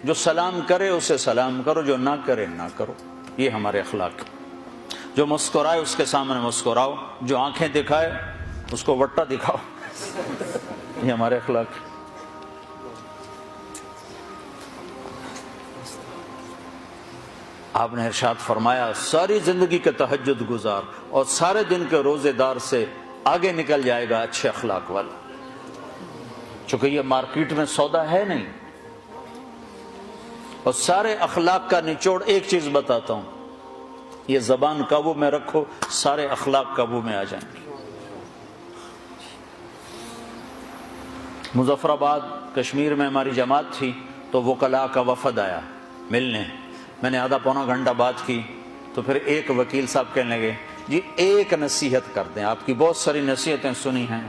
جو سلام کرے اسے سلام کرو، جو نہ کرے نہ کرو، یہ ہمارے اخلاق۔ جو مسکرائے اس کے سامنے مسکراؤ، جو آنکھیں دکھائے اس کو وٹا دکھاؤ، یہ ہمارے اخلاق۔ آپ نے ارشاد فرمایا ساری زندگی کے تہجد گزار اور سارے دن کے روزے دار سے آگے نکل جائے گا اچھے اخلاق والا۔ چونکہ یہ مارکیٹ میں سودا ہے نہیں، اور سارے اخلاق کا نچوڑ ایک چیز بتاتا ہوں، یہ زبان قابو میں رکھو، سارے اخلاق قابو میں آ جائیں گے۔ مظفر آباد کشمیر میں ہماری جماعت تھی تو وکلاء کا وفد آیا ملنے، میں نے آدھا پونا گھنٹہ بات کی تو پھر ایک وکیل صاحب کہنے لگے جی ایک نصیحت کر دیں، آپ کی بہت ساری نصیحتیں سنی ہیں،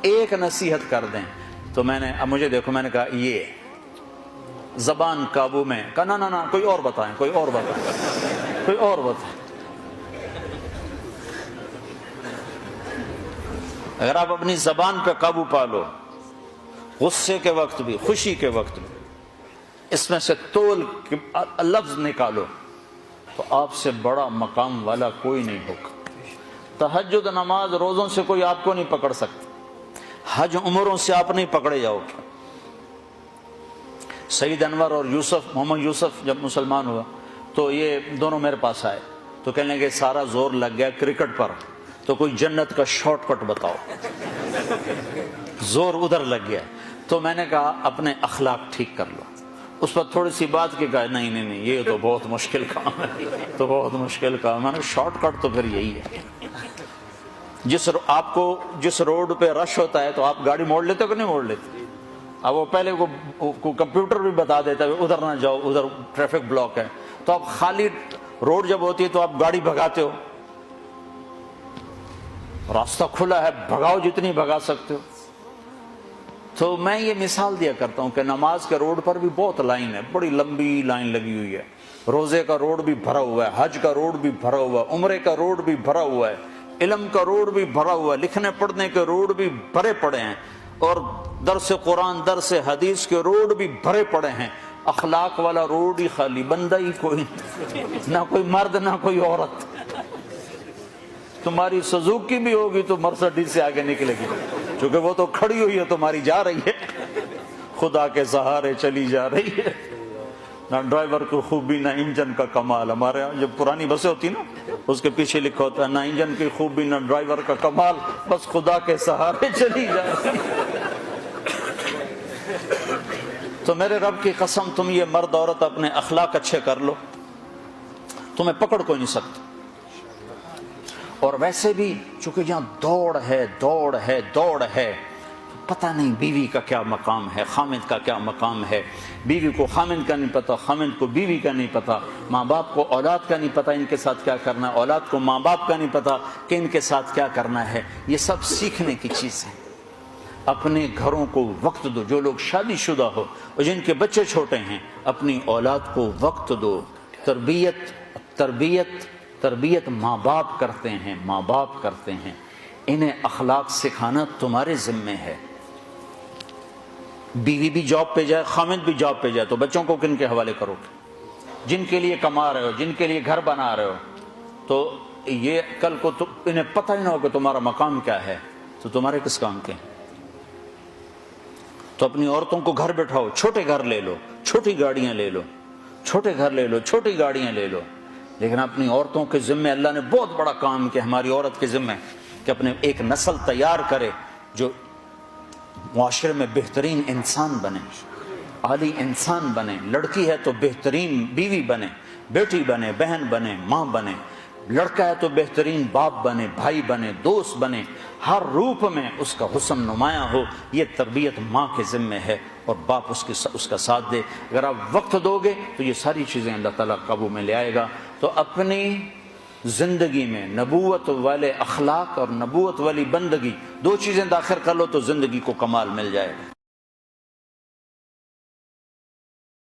ایک نصیحت کر دیں۔ تو میں نے، اب مجھے دیکھو، میں نے کہا یہ زبان قابو میں، کہا نہ کوئی اور بتائیں، کوئی اور بتائیں، کوئی اور بتائیں۔ اگر آپ اپنی زبان پہ قابو پا لو، غصے کے وقت بھی، خوشی کے وقت بھی، اس میں سے تول لفظ نکالو تو آپ سے بڑا مقام والا کوئی نہیں ہوگا۔ تہجد نماز روزوں سے کوئی آپ کو نہیں پکڑ سکتا، حج عمروں سے آپ نہیں پکڑے جاؤ گے۔ سعید انور اور محمد یوسف جب مسلمان ہوا تو یہ دونوں میرے پاس آئے تو کہنے لگے سارا زور لگ گیا کرکٹ پر، تو کوئی جنت کا شارٹ کٹ بتاؤ، زور ادھر لگ گیا۔ تو میں نے کہا اپنے اخلاق ٹھیک کر لو۔ اس پر تھوڑی سی بات کی، کہا نہیں یہ تو بہت مشکل کام ہے، تو بہت مشکل کام ہے۔ شارٹ کٹ تو پھر یہی ہے، آپ کو جس روڈ پہ رش ہوتا ہے تو آپ گاڑی موڑ لیتے ہو کہ نہیں موڑ لیتے؟ اب وہ پہلے کو کمپیوٹر بھی بتا دیتا ہے ادھر نہ جاؤ، ادھر ٹریفک بلاک ہے، تو آپ خالی روڈ جب ہوتی ہے تو آپ گاڑی بھگاتے ہو، راستہ کھلا ہے بھگاؤ جتنی بھگا سکتے ہو۔ تو میں یہ مثال دیا کرتا ہوں کہ نماز کے روڈ پر بھی بہت لائن ہے، بڑی لمبی لائن لگی ہوئی ہے، روزے کا روڈ بھی بھرا ہوا ہے، حج کا روڈ بھی بھرا ہوا ہے، عمرے کا روڈ بھی بھرا ہوا ہے، علم کا روڈ بھی بھرا ہوا ہے، لکھنے پڑھنے کے روڈ بھی بھرے پڑے ہیں، اور درس قرآن درس حدیث کے روڈ بھی بھرے پڑے ہیں۔ اخلاق والا روڈ ہی خالی، بندہ ہی کوئی، نہ کوئی مرد نہ کوئی عورت۔ تمہاری سزوکی بھی ہوگی تو مرسڈیز سے آگے نکلے گی، چونکہ وہ تو کھڑی ہوئی ہے، تمہاری جا رہی ہے، خدا کے سہارے چلی جا رہی ہے۔ نہ ڈرائیور کی خوبی نہ انجن کا کمال، ہمارے یہاں جب پرانی بسیں ہوتی نا اس کے پیچھے لکھا ہوتا ہے نہ انجن کی خوبی نہ ڈرائیور کا کمال، بس خدا کے سہارے چلی جا رہی ہے۔ تو میرے رب کی قسم، تم یہ مرد عورت اپنے اخلاق اچھے کر لو، تمہیں پکڑ کوئی نہیں سکتا۔ اور ویسے بھی چونکہ یہاں دوڑ ہے، پتہ نہیں بیوی کا کیا مقام ہے، خامد کا کیا مقام ہے، بیوی کو خامد کا نہیں پتا، خامد کو بیوی کا نہیں پتا، ماں باپ کو اولاد کا نہیں پتا ان کے ساتھ کیا کرنا ہے، اولاد کو ماں باپ کا نہیں پتا کہ ان کے ساتھ کیا کرنا ہے۔ یہ سب سیکھنے کی چیز ہے۔ اپنے گھروں کو وقت دو، جو لوگ شادی شدہ ہو اور جن کے بچے چھوٹے ہیں، اپنی اولاد کو وقت دو۔ تربیت ماں باپ کرتے ہیں، انہیں اخلاق سکھانا تمہارے ذمے ہے۔ بیوی بھی جاب پہ جائے، خامد بھی جاب پہ جائے تو بچوں کو کن کے حوالے کرو گے؟ جن کے لیے کما رہے ہو، جن کے لیے گھر بنا رہے ہو، تو یہ کل کو انہیں پتہ ہی نہ ہو کہ تمہارا مقام کیا ہے، تو تمہارے کس کام کے؟ تو اپنی عورتوں کو گھر بٹھاؤ، چھوٹے گھر لے لو، چھوٹی گاڑیاں لے لو، چھوٹی گاڑیاں لے لو، لیکن اپنی عورتوں کے ذمے اللہ نے بہت بڑا کام کیا ہماری عورت کے ذمے، کہ اپنے ایک نسل تیار کرے جو معاشرے میں بہترین انسان بنے، عالی انسان بنے۔ لڑکی ہے تو بہترین بیوی بنے، بیٹی بنے، بہن بنے، ماں بنے۔ لڑکا ہے تو بہترین باپ بنے، بھائی بنے، دوست بنے، ہر روپ میں اس کا حسن نمایاں ہو۔ یہ تربیت ماں کے ذمے ہے اور باپ اس کا ساتھ دے۔ اگر آپ وقت دو گے تو یہ ساری چیزیں اللہ تعالیٰ قابو میں لے آئے گا۔ تو اپنی زندگی میں نبوت والے اخلاق اور نبوت والی بندگی، دو چیزیں داخل کر لو تو زندگی کو کمال مل جائے گا۔